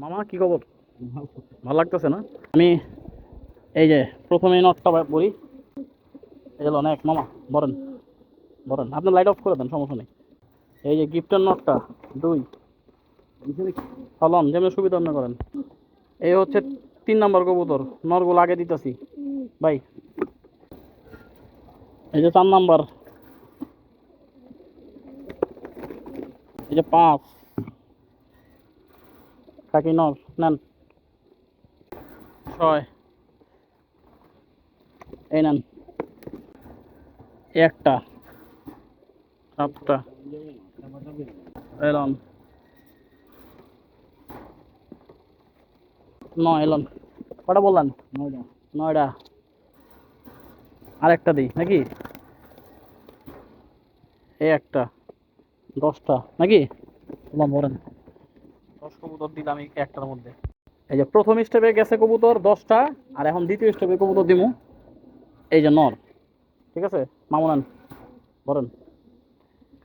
মামা কি খবর? ভালো লাগতেছে না? আমি এই যে প্রথমে নটটা বলি। এই যে অনেক মামা বলেন বলেন, আপনার লাইট অফ করে দেন, সমস্যা নেই। এই যে গিফটের নটটা 2 ফলন যেমন সুবিধা আপনি করেন। এই হচ্ছে 3 নম্বর কবুতর, নরগুলো আগে দিতেছি ভাই। এই যে 4 নম্বর, এই যে 5 খাকি নর নেন। 6 এই নেন। একটা 7টা এলন, 9 এলন। কটা বললেন? 9টা। আরেকটা দিই নাকি? এই একটা 10টা নাকি? বললাম বলেন, 10 কবুতর দিলাম এই একটার মধ্যে। এই যে প্রথম স্টেপে গেছে কবুতর 10টা, আর এখন দ্বিতীয় স্টেপে কবুতর দিমু। এই যে নর, ঠিক আছে মামু নেন বলেন।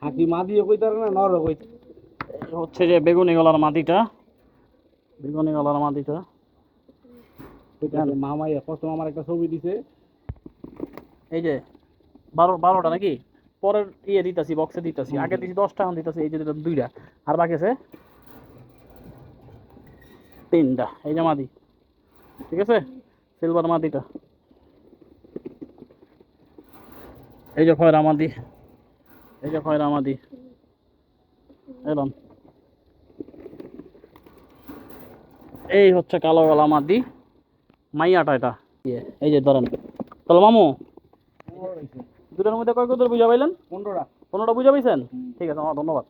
খাকি মাদিও কইতারে না নরও কইতে। এই হচ্ছে যে বেগুনি গলার মাদিটা, বেগুনি গলার মাদিটা কইতাছে মামাইয়া কত আমার একটা ছবি দিছে। এই যে 12টা নাকি? পরের দিতাছি, বক্সে দিতাছি। আগে দিছি 10টা, এখন দিতাছি এই যে দিলাম 2টা, আর বাকি আছে 3টা। এই যে মাদি, ঠিক আছে সিলভার মাদিটা। এই যে খয়রা মাদি, এই যে খয়রা মাদি এলাম। এই হচ্ছে কালো গলা মাদি, মাইয়াটা এটা। এই যে ধরেন, চলো মামু, দুটার মধ্যে কয় কত বুঝা পাইলেন? 15টা। 15টা বুঝা পাইছেন? ঠিক আছে, আমার ধন্যবাদ।